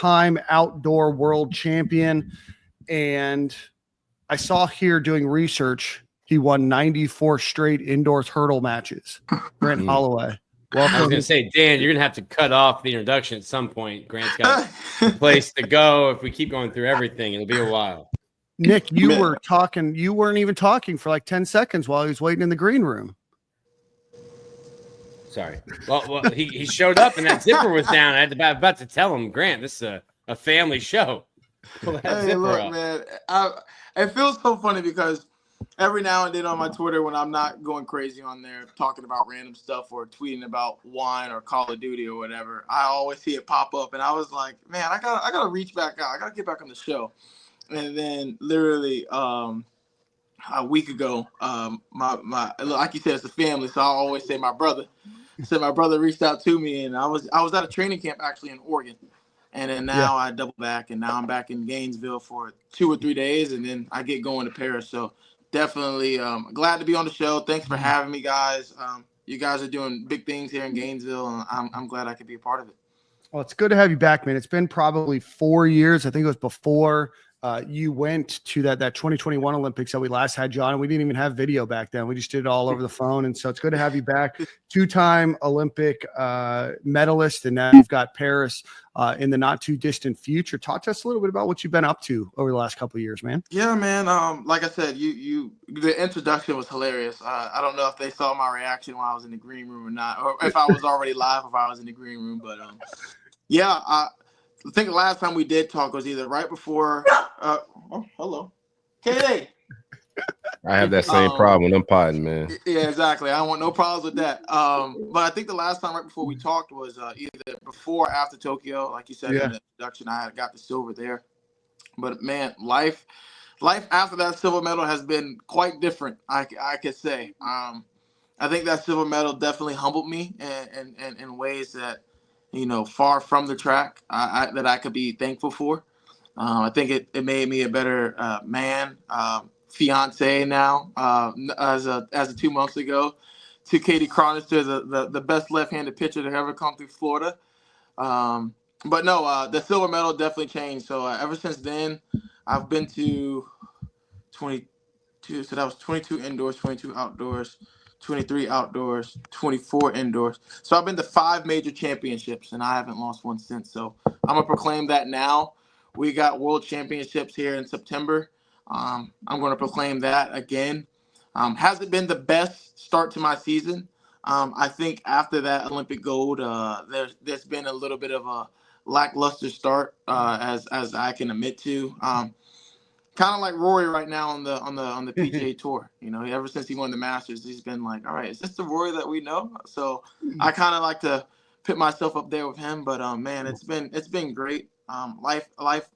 four-time outdoor world champion. And I saw here doing research, he won 94 straight indoors hurdle matches. Grant Holloway. Welcome. I was going to say, Dan, you're going to have to cut off the introduction at some point. Grant's got a place to go. If we keep going through everything, it'll be a while. Nick, you were talking. You weren't even talking for like 10 seconds while he was waiting in the green room. Sorry. Well, he showed up and that zipper was down. I had about to tell him, Grant, this is a family show. Hey, look, man, it feels so funny because every now and then on my Twitter, when I'm not going crazy on there talking about random stuff or tweeting about wine or Call of Duty or whatever, I always see it pop up, and I was like, man, I gotta reach back out. I gotta get back on the show. And then literally a week ago, my like you said, it's a family, so I always say my brother. So my brother reached out to me, and I was at a training camp actually in Oregon. And then now I double back, and now I'm back in Gainesville for 2 or 3 days, and then I get going to Paris. So definitely glad to be on the show. Thanks for having me, guys. You guys are doing big things here in Gainesville, and I'm glad I could be a part of it. Well, it's good to have you back, man. It's been probably 4 years. I think it was before you went to that 2021 Olympics that we last had you on, and we didn't even have video back then. We just did it all over the phone. And so it's good to have you back. 2-time Olympic medalist, and now you've got Paris in the not too distant future. Talk to us a little bit about what you've been up to over the last couple of years, man. Yeah, man. Like I said, the introduction was hilarious. I don't know if they saw my reaction while I was in the green room or not, or if I was already live, if I was in the green room. But I think the last time we did talk was either right before. Hello, KD. I have that same problem when I'm potting, man. Yeah, exactly. I don't want no problems with that. But I think the last time right before we talked was either before or after Tokyo. Like you said in the introduction, I had got the silver there. But man, life after that silver medal has been quite different. I could say. I think that silver medal definitely humbled me in ways that, far from the track, that I could be thankful for. I think it made me a better man, fiance now, as of 2 months ago, to Katie Chronister, the best left-handed pitcher to ever come through Florida. But no, the silver medal definitely changed. So ever since then, I've been to 22. So that was 22 indoors, 22 outdoors, 23 outdoors, 24 indoors. So I've been to 5 major championships, and I haven't lost one since. So I'm going to proclaim that now. We got world championships here in September. I'm going to proclaim that again. Hasn't been the best start to my season. I think after that Olympic gold, there's been a little bit of a lackluster start, as I can admit to. Kind of like Rory right now on the PGA Tour. Ever since he won the Masters, he's been like, all right, is this the Rory that we know? So I kind of like to put myself up there with him. But man, it's been great. Life.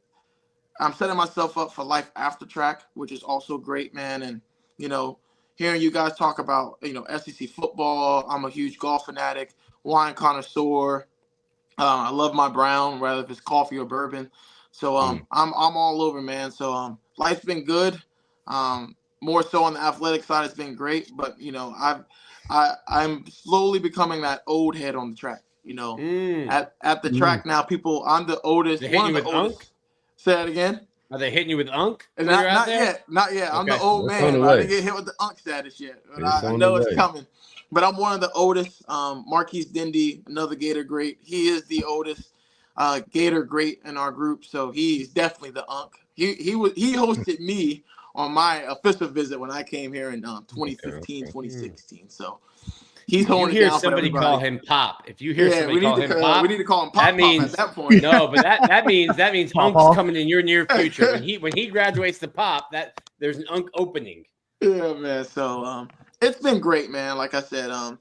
I'm setting myself up for life after track, which is also great, man. And hearing you guys talk about SEC football. I'm a huge golf fanatic, wine connoisseur. I love my brown, whether if it's coffee or bourbon. So I'm all over, man. So life's been good. More so on the athletic side, it's been great. But I'm slowly becoming that old head on the track. At the track now, I'm the oldest. They hitting you with unk? Say that again. Are they hitting you with unk? Not yet. Okay. I'm the old man. I didn't get hit with the unk status yet. But I know it's coming. But I'm one of the oldest. Marquise Dindy, another Gator great. He is the oldest Gator great in our group. So he's definitely the unk. He hosted me on my official visit when I came here in 2015, 2016. So he's holding it down for everybody. Call him Pop. If you hear somebody call him Pop, we need to call him Pop. That means at that point. No, but that means Unk's coming in your near future. When he graduates to Pop, that there's an Unk opening. Yeah, man. So it's been great, man. Like I said, I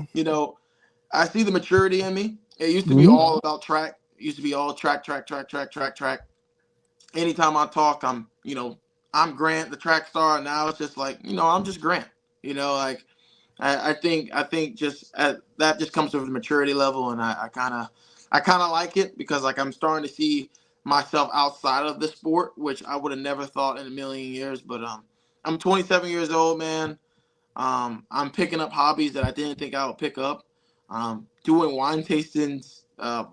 see the maturity in me. It used to be all about track. It used to be all track. Anytime I talk, I'm Grant, the track star. Now it's just like, I'm just Grant. I think just that just comes with the maturity level, and I kind of like it because like I'm starting to see myself outside of the sport, which I would have never thought in a million years. But I'm 27 years old, man. I'm picking up hobbies that I didn't think I would pick up. Doing wine tastings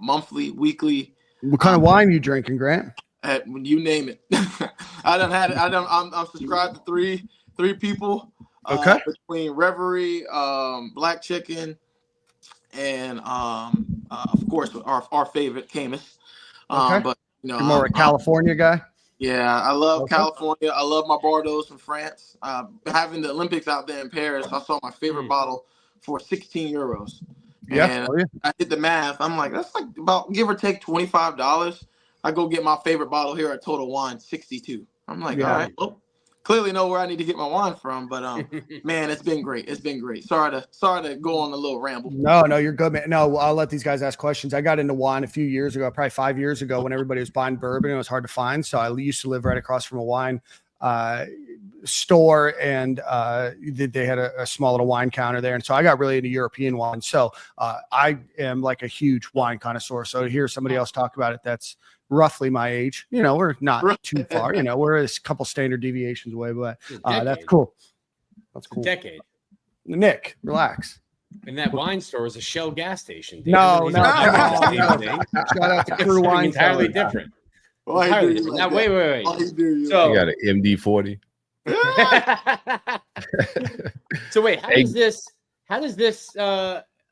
monthly, weekly. What kind of wine you drinking, Grant? You name it. I'm subscribed to three people. Okay. Between Reverie, Black Chicken, and of course our favorite Camus. Okay. But You're more a California guy? yeah, I love Okay. California. I love my Bordeaux from France. Having the Olympics out there in Paris, I saw my favorite bottle for 16 euros. Yeah. And Oh, yeah. I did the math. I'm like, that's like about give or take $25. I go get my favorite bottle here at Total Wine, 62. I'm like, all right, well, clearly know where I need to get my wine from. But man, it's been great. It's been great. Sorry to go on a little ramble. No, you're good, man. No, I'll let these guys ask questions. I got into wine a few years ago, probably 5 years ago, when everybody was buying bourbon. It was hard to find. So I used to live right across from a wine store, and they had a small little wine counter there. And so I got really into European wine. So I am like a huge wine connoisseur. So to hear somebody else talk about it, that's roughly my age. We're not too far. We're a couple standard deviations away, but that's cool. That's cool. Decade. Nick, relax. And that wine store was a Shell gas station. No. Shout out to Crew Wine. Entirely different. Entirely different. Now, wait. So you got an MD-40. So wait, how does this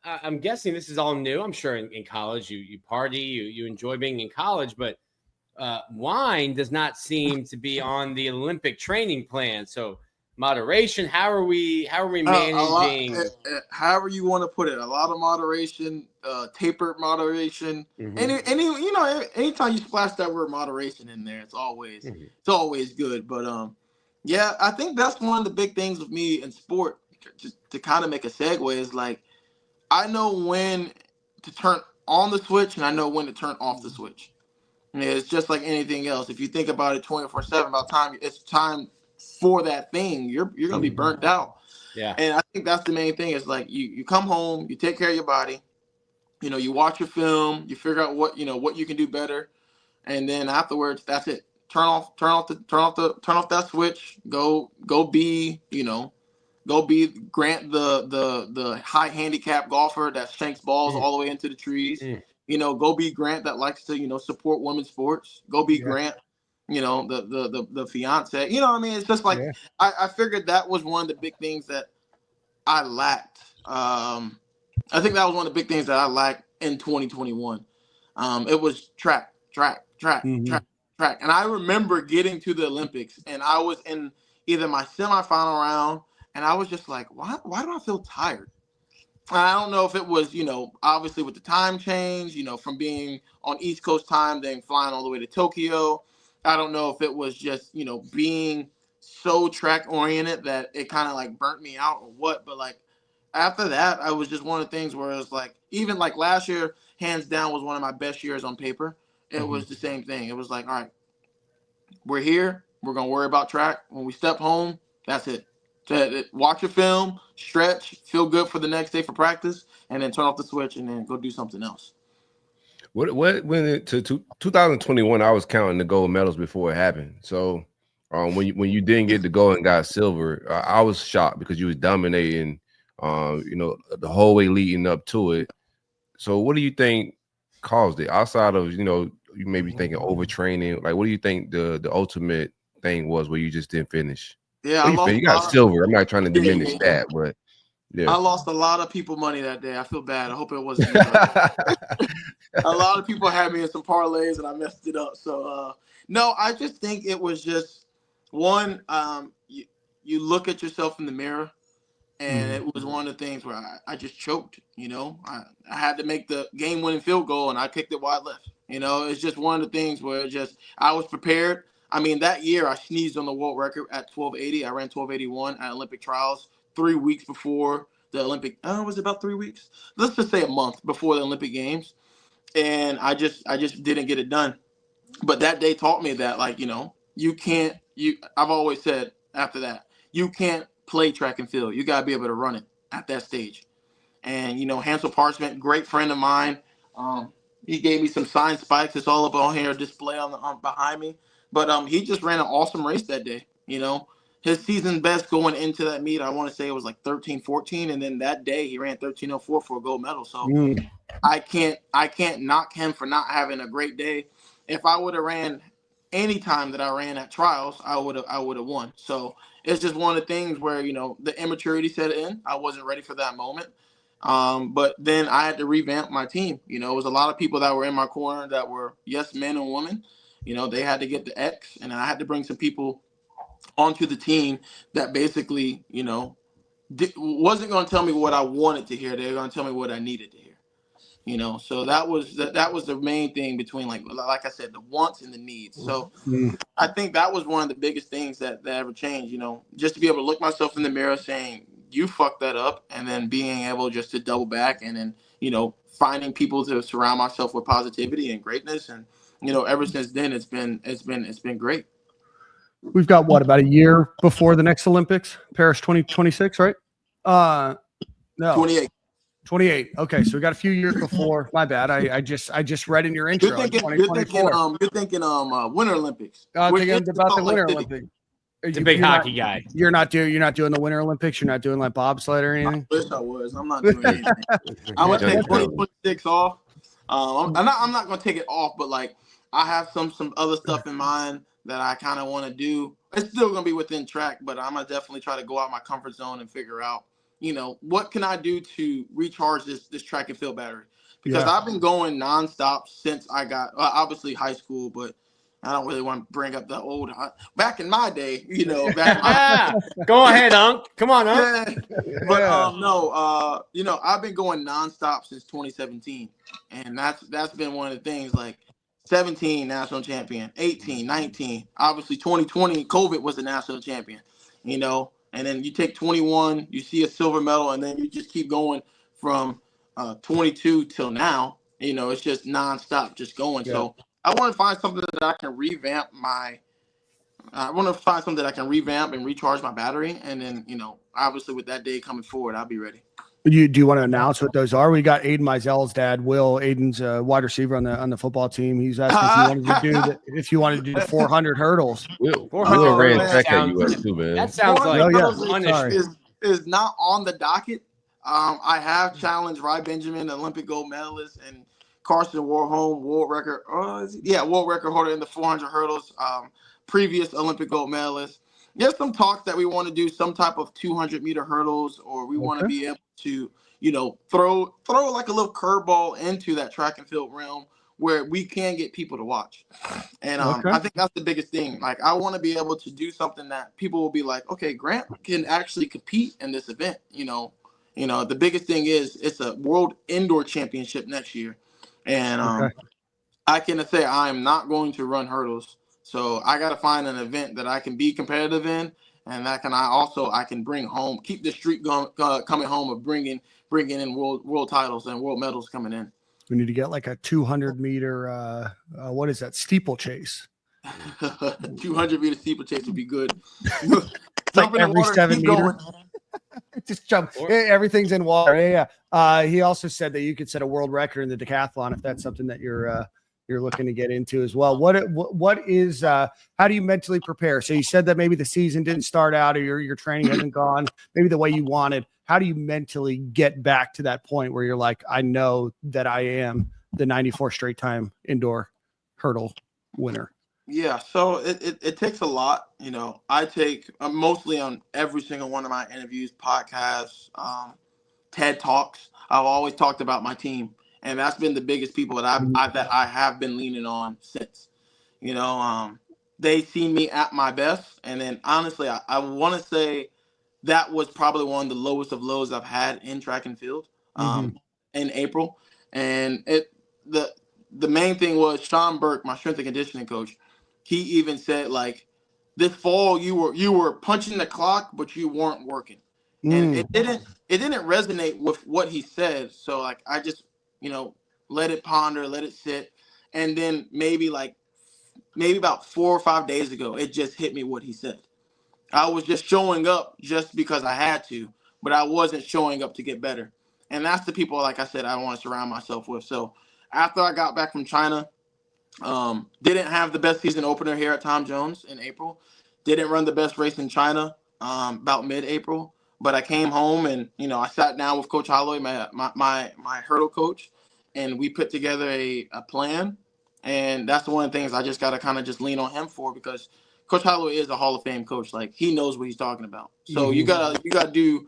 I'm guessing this is all new. I'm sure in college you party, you enjoy being in college, but wine does not seem to be on the Olympic training plan. So moderation, how are we managing? However you want to put it, a lot of moderation, tapered moderation. Anytime you splash that word moderation in there, it's always good. But yeah, I think that's one of the big things with me in sport. Just to kind of make a segue is like, I know when to turn on the switch and I know when to turn off the switch. It's just like anything else. If you think about it 24/7, by the time it's time for that thing, you're gonna be burnt out. Yeah. And I think that's the main thing is like you come home, you take care of your body, you watch your film, you figure out what you can do better, and then afterwards, that's it. Turn off that switch. Go be Grant the high handicap golfer that shanks balls all the way into the trees. Go be Grant that likes to support women's sports. Go be Grant, the fiance. You know what I mean? It's just like I figured that was one of the big things that I lacked. I think that was one of the big things that I lacked in 2021. It was track. And I remember getting to the Olympics and I was in either my semifinal round and I was just like, why do I feel tired? And I don't know if it was, obviously with the time change, from being on East Coast time, then flying all the way to Tokyo. I don't know if it was just, being so track oriented that it kind of like burnt me out or what. But like after that, I was just one of the things where it was like, even like last year, hands down was one of my best years on paper. It was the same thing. It was like, all right, we're here. We're going to worry about track. When we step home, that's it. Watch your film, stretch, feel good for the next day for practice, and then turn off the switch and then go do something else. What when to 2021, I was counting the gold medals before it happened. So when you didn't get the gold and got silver, I was shocked because you was dominating, the whole way leading up to it. So what do you think caused it? Outside of you may be thinking overtraining, like what do you think the ultimate thing was where you just didn't finish? Yeah, you got silver. I'm not trying to diminish that, but yeah. I lost a lot of people money that day. I feel bad. I hope it wasn't a lot of people had me in some parlays and I messed it up. So no, I just think it was just one, you look at yourself in the mirror and it was one of the things where I just choked, I had to make the game winning field goal and I kicked it wide left. It's just one of the things where I was prepared. I mean, that year I sneezed on the world record at 1280. I ran 1281 at Olympic trials 3 weeks before the Olympic. Was it about 3 weeks? Let's just say a month before the Olympic Games. And I just didn't get it done. But that day taught me that, like, you can't. I've always said after that, you can't play track and field. You gotta be able to run it at that stage. And Hansel Parchment, great friend of mine. He gave me some signed spikes. It's all up on here, display on behind me. But he just ran an awesome race that day, his season best going into that meet. I want to say it was like 13-14, and then that day he ran 13:04 for a gold medal. So I can't knock him for not having a great day. If I would have ran any time that I ran at trials, I would have won. So it's just one of the things where, the immaturity set in. I wasn't ready for that moment. But then I had to revamp my team. It was a lot of people that were in my corner that were yes men and women. They had to get the X, and I had to bring some people onto the team that basically, wasn't going to tell me what I wanted to hear. They were going to tell me what I needed to hear. So that was the main thing between, like I said, the wants and the needs. So I think that was one of the biggest things that ever changed, just to be able to look myself in the mirror saying, you fucked that up, and then being able just to double back, and then, finding people to surround myself with positivity and greatness. And, ever since then, it's been great. We've got about a year before the next Olympics, Paris 2026, right? No. 28. Okay, so we got a few years before. My bad. I just read in your intro. You're thinking Winter Olympics. Thinking about the Winter Olympics. It's a big hockey guy. You're not doing the Winter Olympics. You're not doing like bobsled or anything. I wish I was. I'm not doing anything. I'm gonna take 2026 off. I'm not gonna take it off, but like I have some other stuff in mind that I kind of want to do. It's still gonna be within track, but I'm gonna definitely try to go out my comfort zone and figure out, what can I do to recharge this track and field battery? Because I've been going nonstop since I got obviously high school, but I don't really want to bring up the old. Back in my day, Go ahead, Unc. Come on, Unc. But I've been going nonstop since 2017, and that's been one of the things. Like 17 national champion, 18, 19, obviously 2020 COVID was the national champion, and then you take 21, you see a silver medal, and then you just keep going from 22 till now. It's just nonstop, just going. Yeah. So I want to find something that I can revamp and recharge my battery. And then, obviously with that day coming forward, I'll be ready. Do you want to announce what those are? We got Aiden Meisel's dad, Will. Aiden's a wide receiver on the football team. He's asking if you wanted to do the 400 hurdles. Will ran track at US too, man. That sounds like is not on the docket. I have challenged Ry Benjamin, Olympic gold medalist, and Carson Warholm, world record holder in the 400 hurdles, previous Olympic gold medalist. There's some talks that we want to do some type of 200-meter hurdles, or we want to be able to, throw like a little curveball into that track and field realm where we can get people to watch. And I think that's the biggest thing. Like, I want to be able to do something that people will be like, okay, Grant can actually compete in this event. The biggest thing is it's a world indoor championship next year. And I can say I'm not going to run hurdles. So I got to find an event that I can be competitive in, and that I can bring home, keep the streak going, coming home of bringing in world titles and world medals coming in. We need to get like a 200-meter, what is that, steeplechase? 200-meter steeplechase would be good. Like every 7 meters. Just jump. Everything's in water. Yeah. He also said that you could set a world record in the decathlon if that's something that you're looking to get into as well. What is how do you mentally prepare? So you said that maybe the season didn't start out, or your training hasn't gone maybe the way you wanted. How do you mentally get back to that point where you're like, I know that I am the 94 straight time indoor hurdle winner? Yeah, so it takes a lot. I take mostly on every single one of my interviews, podcasts, TED Talks. I've always talked about my team, and that's been the biggest people that I have been leaning on since. They see me at my best, and then honestly, I want to say that was probably one of the lowest of lows I've had in track and field in April, and the main thing was Sean Burke, my strength and conditioning coach. He even said, like, this fall you were punching the clock, but you weren't working. And it didn't resonate with what he said. So like I just, let it ponder, let it sit. And then maybe about 4 or 5 days ago, it just hit me what he said. I was just showing up just because I had to, but I wasn't showing up to get better. And that's the people, like I said, I want to surround myself with. So after I got back from China, didn't have the best season opener here at Tom Jones in April. Didn't run the best race in China about mid-April, but I came home and I sat down with Coach Holloway, my hurdle coach, and we put together a plan. And that's one of the things I just got to kind of just lean on him for, because Coach Holloway is a Hall of Fame coach. Like, he knows what he's talking about. So you gotta do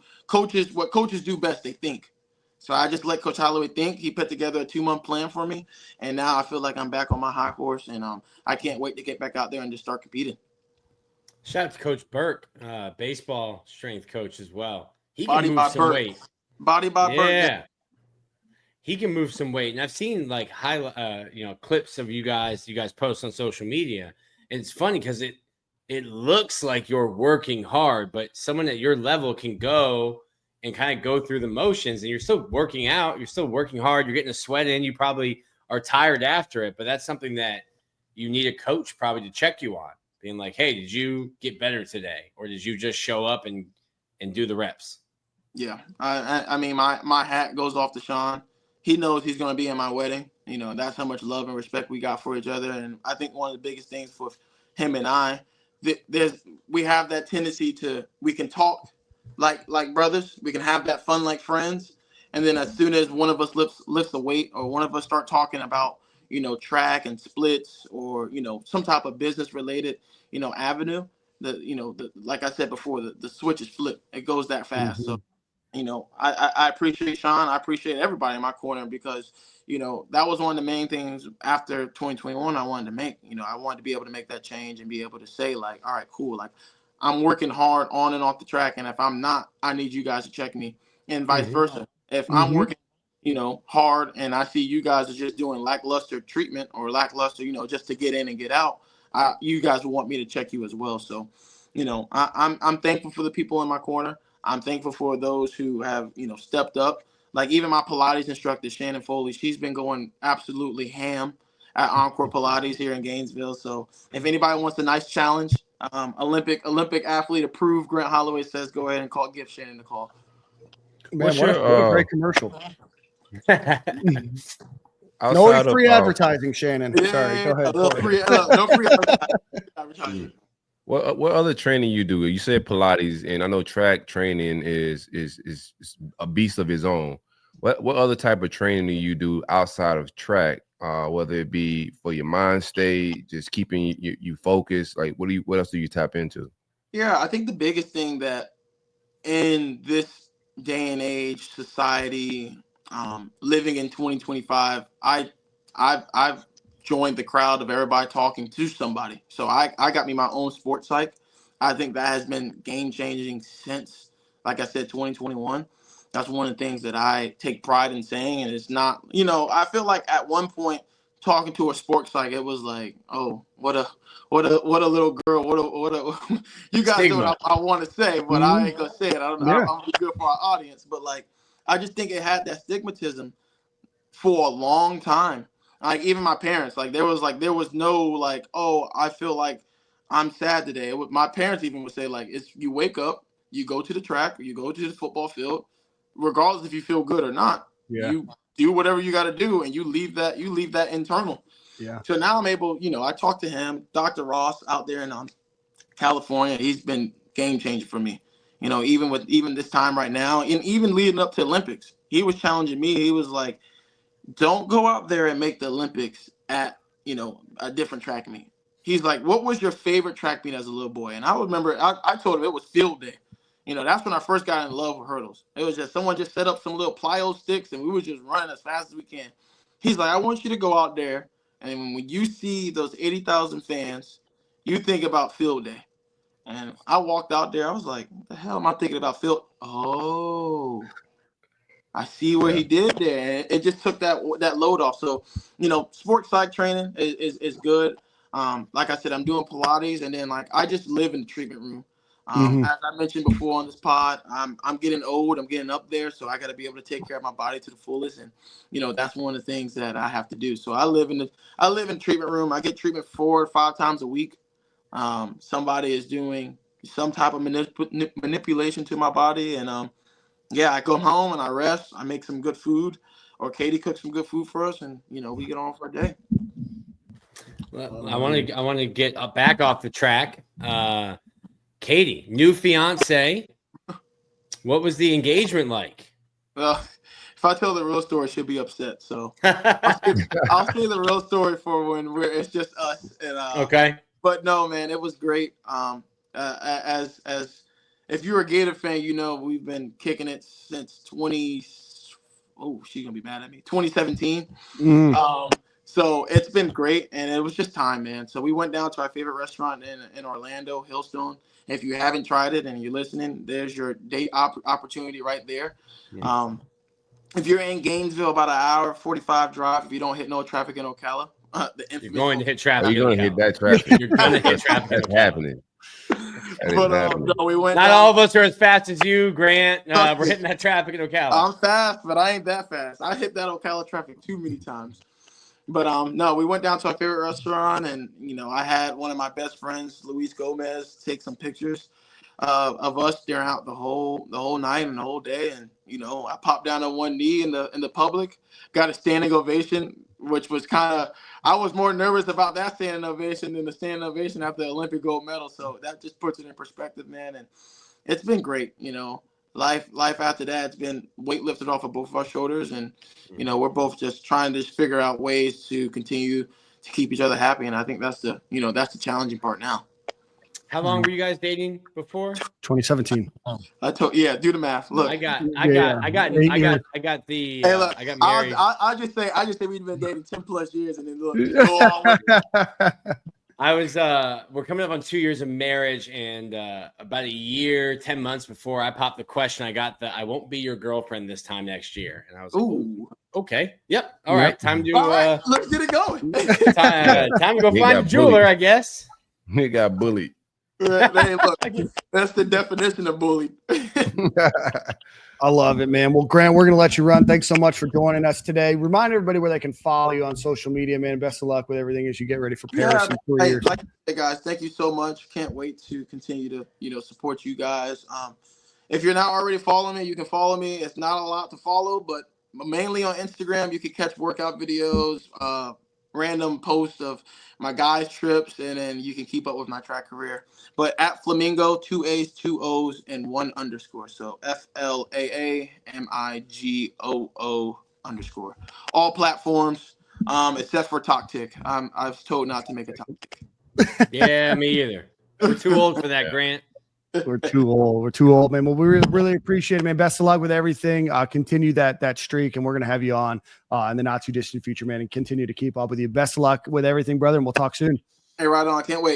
what coaches do best. They think. So I just let Coach Holloway think. He put together a 2-month plan for me, and now I feel like I'm back on my high horse, and I can't wait to get back out there and just start competing. Shout out to Coach Burke, baseball strength coach as well. He can move some weight. Body by Burke. Yeah. He can move some weight. And I've seen like clips of you guys post on social media. And it's funny because it looks like you're working hard, but someone at your level can go and kind of go through the motions, and you're still working out. You're still working hard. You're getting a sweat in. You probably are tired after it, but that's something that you need a coach probably to check you on, being like, hey, did you get better today? Or did you just show up and do the reps? Yeah. I mean, my hat goes off to Sean. He knows he's going to be in my wedding. That's how much love and respect we got for each other. And I think one of the biggest things for him and I, we have that tendency we can talk like brothers. We can have that fun like friends. And then as soon as one of us lifts a weight, or one of us start talking about, track and splits, or, some type of business related, avenue, like I said before, the switch is flipped. It goes that fast. So, I appreciate Sean. I appreciate everybody in my corner, because, that was one of the main things after 2021 I wanted to make. I wanted to be able to make that change and be able to say, like, all right, cool. Like, I'm working hard on and off the track. And if I'm not, I need you guys to check me, and vice versa. If I'm working, hard, and I see you guys are just doing lackluster treatment, or lackluster, just to get in and get out, you guys will want me to check you as well. So, I'm thankful for the people in my corner. I'm thankful for those who have, stepped up. Like, even my Pilates instructor, Shannon Foley, she's been going absolutely ham at Encore Pilates here in Gainesville. So if anybody wants a nice challenge, Olympic athlete approved, Grant Holloway says, go ahead and give Shannon a call. Man, what a great commercial. No free advertising, Shannon. Yeah, sorry, go ahead. No free advertising. What other training you do? You said Pilates, and I know track training is a beast of its own. What other type of training do you do outside of track? Whether it be for your mind state, just keeping you focused. Like, what else do you tap into? Yeah, I think the biggest thing that in this day and age, society, living in 2025, I've joined the crowd of everybody talking to somebody. So I got me my own sports psych. I think that has been game changing since, like I said, 2021. That's one of the things that I take pride in saying. And it's not, I feel like at one point talking to a sports psych, it was like, oh, what a little girl. What a you guys know what I want to say, but I ain't gonna say it. I don't know. I'm gonna be good for our audience, but like, I just think it had that stigmatism for a long time. Like, even my parents, like, there was no like, oh, I feel like I'm sad today. My parents even would say, like, you wake up, you go to the track, or you go to the football field, regardless if you feel good or not. Yeah. You do whatever you got to do, and you leave that internal. Yeah. So now I'm able, I talked to him, Dr. Ross out there in California. He's been game changer for me. Even this time right now, and even leading up to Olympics, he was challenging me. He was like, don't go out there and make the Olympics at, a different track meet. He's like, what was your favorite track meet as a little boy? And I remember I told him it was field day. That's when I first got in love with hurdles. It was just someone just set up some little plyo sticks, and we were just running as fast as we can. He's like, I want you to go out there, and when you see those 80,000 fans, you think about field day. And I walked out there. I was like, what the hell am I thinking about field? Oh, I see what he did there. And it just took that load off. So, sports psych training is good. Like I said, I'm doing Pilates, and then like I just live in the treatment room. As I mentioned before on this pod, I'm getting old. I'm getting up there, so I got to be able to take care of my body to the fullest. And that's one of the things that I have to do. So I live in the treatment room. I get treatment 4 or 5 times a week. Somebody is doing some type of manipulation to my body, and I go home and I rest. I make some good food, or Katie cooks some good food for us, and we get on for a day. Well, I want to get back off the track. Katie, new fiance. What was the engagement like? Well, if I tell the real story, she'll be upset. So I'll say the real story for when it's just us. And Okay. But no, man, it was great. As if you're a Gator fan, you know we've been kicking it since 2017. So it's been great, and it was just time, man. So we went down to our favorite restaurant in Orlando, Hillstone. If you haven't tried it and you're listening, there's your date opportunity right there. Yeah. If you're in Gainesville, about an hour 45 drive. If you don't hit no traffic in Ocala, You're going to hit traffic. You're going to hit that traffic. You're going to hit traffic. That's happening. But no, we went. Not all of us are as fast as you, Grant. We're hitting that traffic in Ocala. I'm fast, but I ain't that fast. I hit that Ocala traffic too many times. But no, we went down to our favorite restaurant, and I had one of my best friends, Luis Gomez, take some pictures of us during out the whole night and the whole day. And I popped down on one knee in the public, got a standing ovation, which was I was more nervous about that standing ovation than the standing ovation after the Olympic gold medal. So that just puts it in perspective, man. And it's been great, Life after that, it's been weight lifted off of both of our shoulders, and we're both just trying to figure out ways to continue to keep each other happy, and I think that's the challenging part now. How long were you guys dating before? 2017. Do the math. Look, I got the. Hey, look, I got married. I just say we've been dating 10 plus years, and then look. I was we're coming up on 2 years of marriage, and about a year, 10 months before I popped the question, I got I won't be your girlfriend this time next year. And I was like, ooh, okay. Yep. All right. Time to let's get it going. time to go find a jeweler, I guess. He got bullied. Hey, look, that's the definition of bullied. I love it, man. Well, Grant, we're going to let you run. Thanks so much for joining us today. Remind everybody where they can follow you on social media, man. Best of luck with everything as you get ready for Paris in 4 years. Hey, guys, thank you so much. Can't wait to continue to, support you guys. If you're not already following me, you can follow me. It's not a lot to follow, but mainly on Instagram, you can catch workout videos, random posts of my guys' trips, and then you can keep up with my track career. But at Flamingo, 2 A's, 2 O's, and 1 underscore. So FLAAMIGOO_. All platforms, except for TokTik. I was told not to make a TokTik. Yeah, me either. We're too old for that, Grant. We're too old, man. Well, we really appreciate it, man. Best of luck with everything. Continue that streak, and we're gonna have you on in the not too distant future, man, and continue to keep up with you. Best of luck with everything, brother, and we'll talk soon. Hey, right on. I can't wait.